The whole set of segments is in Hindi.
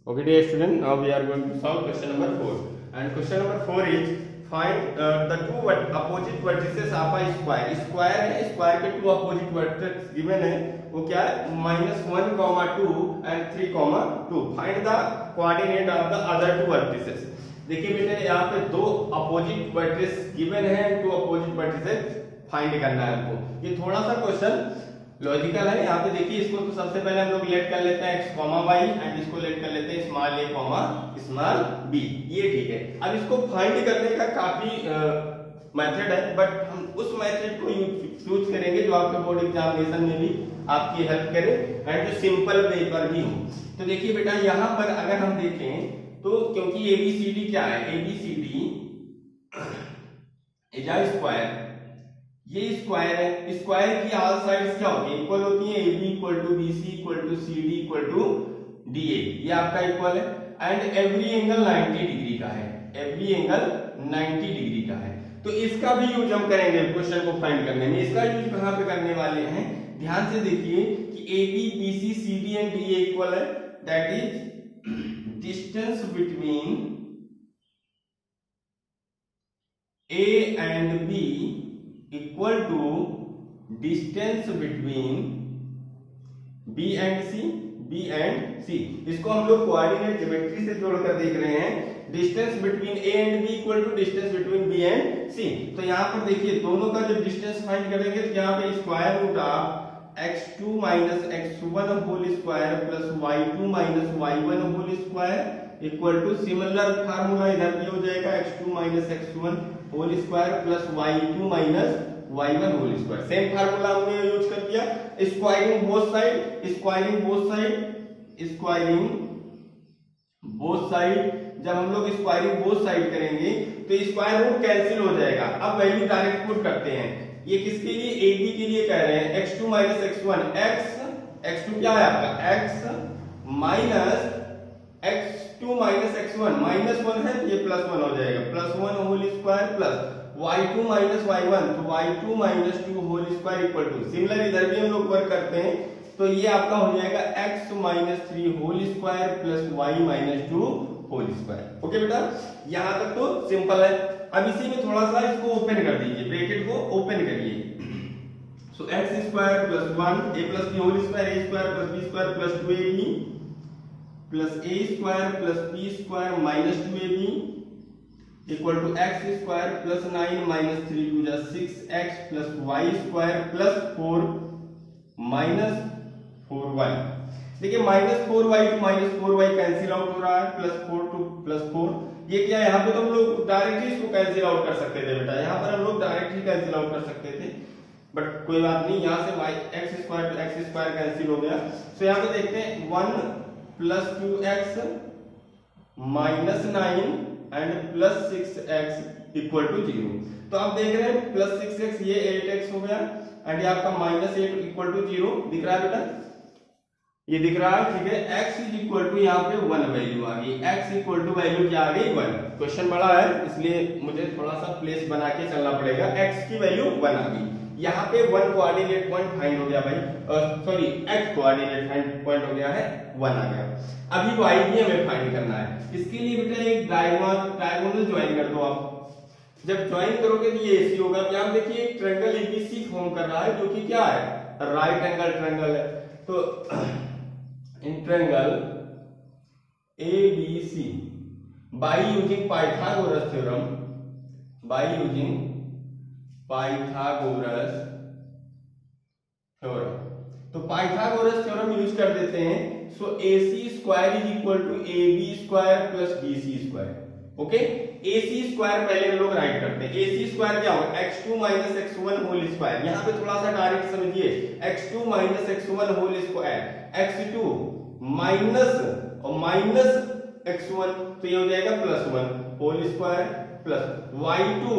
Okay, dear student, now we are going to solve question number 4. And question number 4 is find the two opposite vertices of a square. Square है, square के two opposite vertices given है, वो क्या है -1, 2 and 3, 2. Find the coordinate of the other two vertices. देखिए बेटे यहाँ पे दो अपोजिट वर्टिस गिवन है, टू अपोजिट वर्टिसेस फाइंड करना है हमको। ये थोड़ा सा क्वेश्चन लॉजिकल है। यहाँ पे देखिए, इसको तो सबसे पहले हम लोग लेट कर लेते हैं x, y एंड इसको लेट कर लेते हैं स्मॉल a, स्मॉल b। ये ठीक है। अब इसको फाइंड करने का काफी मेथड है, बट हम उस मेथड को यूज करेंगे जो आपके बोर्ड एग्जामिनेशन में भी आपकी हेल्प करे एंड जो सिंपल वे पर भी हो। तो देखिए बेटा, यहाँ पर अगर हम देखें तो क्योंकि ABCD क्या है, ABCD इज अ स्क्वायर, ये स्क्वायर है। स्क्वायर की ऑल साइड्स क्या होती है, इक्वल होती है। AB equal to BC equal to CD equal to DA, ये आपका इक्वल है। एंड एवरी एंगल 90 डिग्री का है, एवरी एंगल 90 डिग्री का है। तो इसका भी यूज हम करेंगे क्वेश्चन को फाइंड करने में। इसका यूज कहां पे करने वाले हैं, ध्यान से देखिए कि AB BC CD and DA equal है, that is distance between A and B equal to distance between B and C, B and C। इसको हम लोग कोऑर्डिनेट ज्योमेट्री से जोड़कर देख रहे हैं। Distance between A and B equal to distance between B and C। तो यहाँ पर देखिए, दोनों का जब डिस्टेंस फाइंड करेंगे तो यहाँ पे square root of x2 minus x1 whole square plus y2 minus y1 whole square equal to similar formula इधर भी हो जाएगा, x2 minus x1 whole square plus y2 minus y1 whole square. Same formula हमने यूज कर दिया। Squaring both side, squaring both side, squaring both side. जब हम लोग स्क्वायरिंग बोथ साइड करेंगे तो स्क्वायर रूट कैंसिल हो जाएगा। अब वैल्यू डायरेक्ट पुट करते हैं। ये किसके लिए, AB के लिए कह रहे हैं, x2 माइनस x1, x2 क्या है आपका x minus x2 minus x1, -1 है, ये +1 हो जाएगा, +1 whole square plus y2 minus y1, तो y2 minus 2 whole square equal to, similar इधर भी हम लोग वर्क करते हैं, तो ये आपका हो जाएगा x minus 3 whole square plus y minus 2 whole square. Okay बेटा, यहां तक तो सिंपल है। अब इसी में थोड़ा सा इसको ओपन कर दीजिए, ब्रैकेट को ओपन करिए। So x square plus 1 a plus b whole square, a square plus b square plus 2ab plus a square plus b square minus 2ab equal to x square plus 9 minus 3 two जा 6x plus y square plus 4 minus 4y। देखिए -4y to -4y cancel out हो रहा है, +4 टू +4। ये क्या है, यहाँ पे तो हम लोग डायरेक्ट ही इसको कैंसिल आउट कर सकते थे बेटा, यहाँ पर हम लोग डायरेक्ट ही कैंसिल आउट कर सकते थे, बट कोई बात नहीं। यहाँ से x square to x square cancel हो गया। तो यहाँ पे देखते हैं 1 plus 2x minus 9 and plus 6x equal to 0। तो आप देख रहे हैं प्लस 6x, ये 8x हो गया एंड ये आपका -8 इक्वल टू 0 दिख रहा है बेटा, ये दिख रहा है, ठीक है। x इज इक्वल टू यहाँ पे 1 वैल्यू आ गई, x इक्वल टू वैल्यू क्या आ गई 1। क्वेश्चन बड़ा है इसलिए मुझे थोड़ा सा प्लेस बना के चलना पड़ेगा। x की वैल्यू 1 आ गई, यहाँ पे 1 कोऑर्डिनेट पॉइंट फाइंड हो गया भाई, सॉरी x कोऑर्डिनेट पॉइंट हो गया है 1 आ गया। अभी y भी हमें फाइंड करना है। इसके लिए बेटा एक डायगोनल ज्वाइन कर दो आप। जब ज्वाइन करोगे तो ये AC होगा। यहाँ देखिए एक ट्रायंगल ABC फॉर्म कर रहा है, जो कि क्या है, राइट एंगल ट्रायंगल है। तो in triangle ABC by using Pythagoras theorem, by using Pythagoras theorem, तो Pythagoras theorem यूज कर देते हैं। So AC square is equal to AB square plus BC square. Okay, AC square पहले हम लोग राइट करते हैं। AC स्क्वायर क्या होगा, x2 minus x1 whole square. यहाँ पे थोड़ा सा डायरेक्ट समझिए, x2 minus x1 whole square, x2 minus और माइनस x1, तो ये हो जाएगा +1 whole square plus y2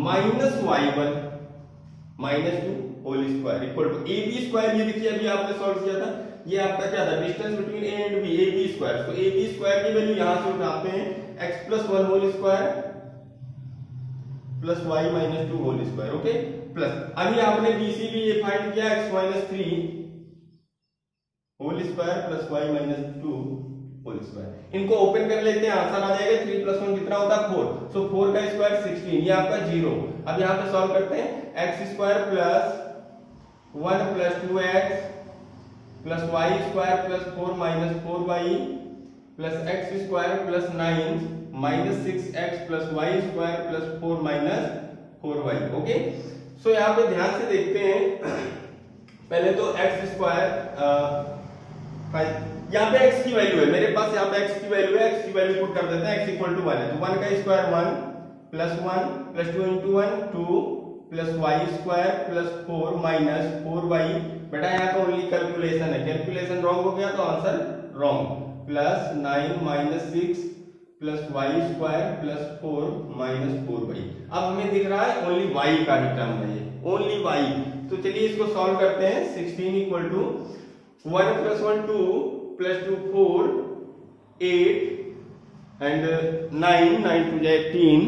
minus y1 minus 2 whole square equal to AB square. ये देखिए अभी आपने सॉल्व किया था, ये आपका क्या था, distance between A and B, AB square. तो AB स्क्वायर की वैल्यू यहां से उठाते हैं, x plus 1 whole square plus y minus 2 whole square. Okay, plus अभी आपने BC भी ये फाइंड किया, x minus 3 whole square plus y minus 2 whole square. इनको ओपन कर लेते हैं, आंसर आ जाएगा 3 + 1 कितना होता है 4। सो 4 का स्क्वायर 16, ये आपका 0। अब यहाँ पे सॉल्व करते हैं, x square plus 1 plus 2x plus Y square plus 4 minus 4y plus x square plus 9 minus 6x plus Y square plus 4 minus 4y। Okay, so यहाँ पे ध्यान से देखते हैं, पहले तो x स्क्वायर यहाँ पे x की वैल्यू है मेरे पास, यहाँ पे x की वैल्यू है, x की वैल्यू पुट कर देते हैं, x इक्वल टू 1 है तो 1 का square 1 plus 1 plus 2 into 1 2 plus Y square plus 4 minus 4y। बेटा यहाँ तो ओनली कैलकुलेशन है, कैलकुलेशन रॉन्ग हो गया तो answer wrong. Plus 9 minus 6 plus Y square plus 4 minus 4y। अब हमें दिख रहा है ओनली y का ही टर्म है, ये ओनली y। तो चलिए इसको सॉल्व करते हैं। 16 equal to 1 plus 1 2 plus 2 4 8 and 9 to 18।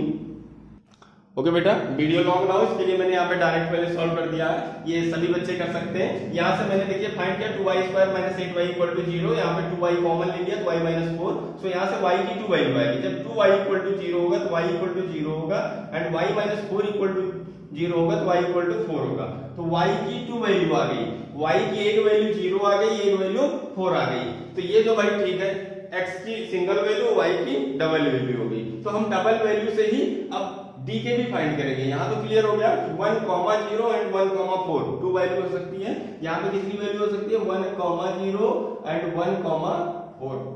Okay बेटा, वीडियो लॉन्ग ना हो इसके लिए मैंने यहाँ पे डायरेक्ट पहले सॉल्व कर दिया है, ये सभी बच्चे कर सकते हैं। यहाँ से मैंने देखिए फाइंड किया 2y square minus 8y equal to 0, यहाँ पे 2y कॉमन ले लिया तो y माइनस 4। सो यहाँ से y की 2 वैल्यू आएगी, जब 2y इक्वल टू 0 होगा तो y इक्वल टू 0 होगा and y minus 4 equal to 0 होगा तो y इक्वल टू 4 होगा। तो y की 2 वैल्यू आ गई, y की एक वैल्यू 0 आ गई, एक वैल्यू 4 आ गई। तो ये जो भाई ठीक है, x की सिंगल वैल्यू y की डबल वैल्यू हो गई। तो हम डबल वैल्यू से ही अब d के भी फाइंड करेंगे। यहाँ तो क्लियर हो गया 1, 0 एंड 1, 4 2 वैल्यू हो सकती है। यहाँ पे कितनी वैल्यू हो सकती है 1, 0 एंड 1, 4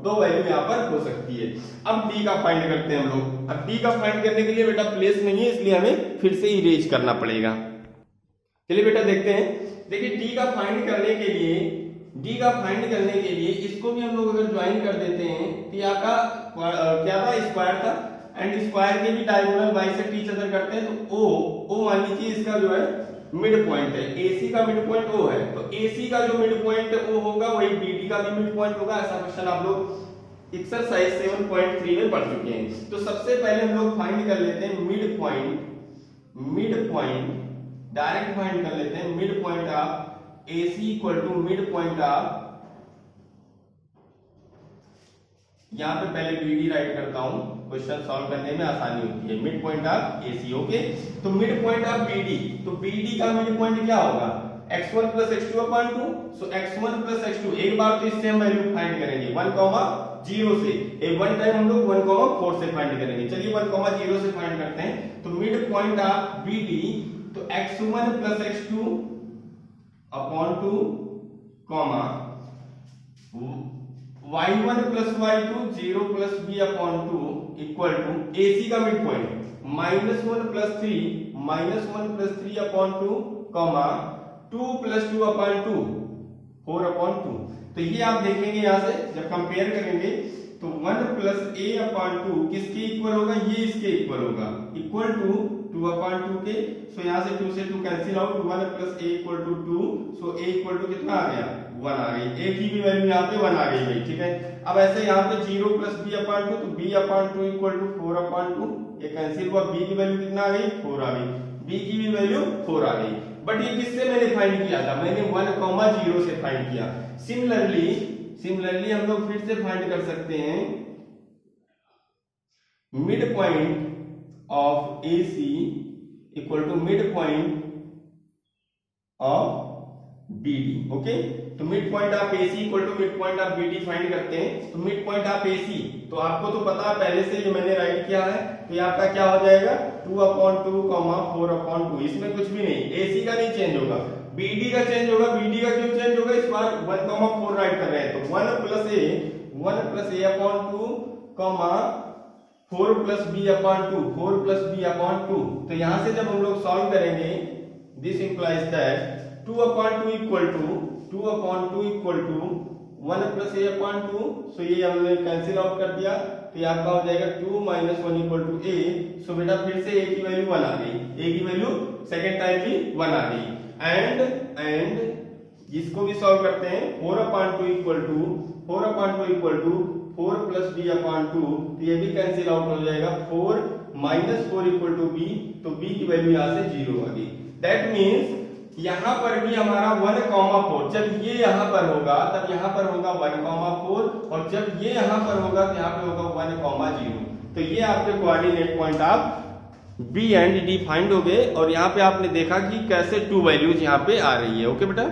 दो वैल्यू यहाँ पर हो सकती है। अब d का फाइंड करते हैं हम लोग। अब d का फाइंड करने के लिए बेटा प्लेस नहीं है, इसलिए हमें फिर से इरेज करना पड़ेगा। चलिए बेटा देखते हैं, देखिए d का फाइंड करने के लिए इसको भी हम लोग अगर ज्वाइन कर देते हैं तो यहाँ का क्या था स्क्वायर था एंड स्क्वायर के भी डायगोनल बाइसेक्ट ईच अदर करते हैं। तो ओ मान लीजिए इसका जो है मिड पॉइंट है, AC का मिड पॉइंट O है, तो AC का जो मिड पॉइंट O होगा वही BD का भी मिड पॉइंट होगा। ऐसा क्वेश्चन आप लोग एक्सरसाइज 7.3 में पढ़ चुके हैं। तो सबसे पहले हम लोग फाइंड कर लेते हैं मिड पॉइंट डायरेक्ट फाइंड कर लेते हैं। Mid point of AC equal to mid point of, यहाँ पे पहले BD राइट करता हूं, क्वेश्चन सॉल्व करने में आसानी होती है। Mid point of AC। Okay, तो मिड पॉइंट ऑफ BD, तो BD का मिड पॉइंट क्या होगा x1 प्लस x2 अपॉन 2। सो x1 प्लस x2, एक बार तो इससे हम वैल्यू फाइंड करेंगे 1, 0 से, एक वन टाइम हम लोग 1, 4 से फाइंड करेंगे। चलिए 1, 0 से फाइंड करते हैं। तो मिड पॉइंट ऑफ BD, तो x1 plus x2 upon 2 comma y1 plus y2 0 plus b upon 2 equal to AC का mid point -1 plus 3 upon 2 comma 2 plus 2 upon 2 4 upon 2। तो ये आप देखेंगे यहाँ से जब कंपेयर करेंगे तो 1 प्लस a अपॉन 2 किसके इक्वल होगा, ये इसके इक्वल होगा, इक्वल टू 2 अपॉन 2 के। सो यहाँ से 2 से 2 cancel out, 1 plus a equal to 2। So a equal to कितना आ गया 1 आ गई, a की भी वैल्यू यहाँ पे 1 आ गई भाई, ठीक है। अब ऐसे यहाँ पे 0 प्लस b अपॉन 2, तो b upon 2 equal to 4 upon 2, ये कैंसिल हुआ, b की वैल्यू कितना आ गई 4 आ गई, b की भी वैल्यू 4 आ गई। बट ये किससे मैंने फाइंड किया था, मैंने 1, 0 से फाइंड किया। सिमिलरली हम लोग फिर से फाइंड कर सकते हैं mid point of AC equal to mid point of BD। Okay, तो mid point of AC equal to mid point of BD find करते हैं। तो मिड पॉइंट ऑफ AC, तो आपको तो पता है पहले से ये मैंने राइट किया है, तो ये आपका क्या हो जाएगा 2 अपॉन 2 4 अपॉन 2, इसमें कुछ भी नहीं, AC का नहीं चेंज होगा, BD का चेंज होगा। BD का क्यों चेंज होगा, इस बार 1, 4 राइट कर रहे हैं, तो 1 plus a upon 2 comma 4 plus b upon 2, 4 plus b upon 2। तो यहां से जब हम लोग सॉल्व करेंगे, this implies that 2 upon 2 equal to 1 plus a upon 2। So ये हमने कैंसिल आउट कर दिया, तो ये आपका हो जाएगा 2 माइनस 1 इक्वल टू a। सो बेटा फिर से a की वैल्यू 1 आ गई, a की वैल्यू सेकेंड टाइम भी 1 आ गई। एंड इसको भी सॉल्व करते हैं, 4 upon 2 equal to 4 plus b upon 2, तो ये भी कैंसिल आउट हो जाएगा, 4 माइनस 4 इक्वल टू b, तो b की वैल्यू यहाँ से 0 आ गई। दैट मीन्स यहाँ पर भी हमारा 1,4, जब ये यहाँ पर होगा तब यहाँ पर होगा 1,4, और जब ये यहाँ पर होगा तो यहाँ पे होगा 1,0। तो ये आपके कोऑर्डिनेट पॉइंट आप बी एंड डी फाइंड हो गए, और यहाँ पे आपने देखा कि कैसे 2 वैल्यूज यहाँ पे आ रही है। ओके बेटा।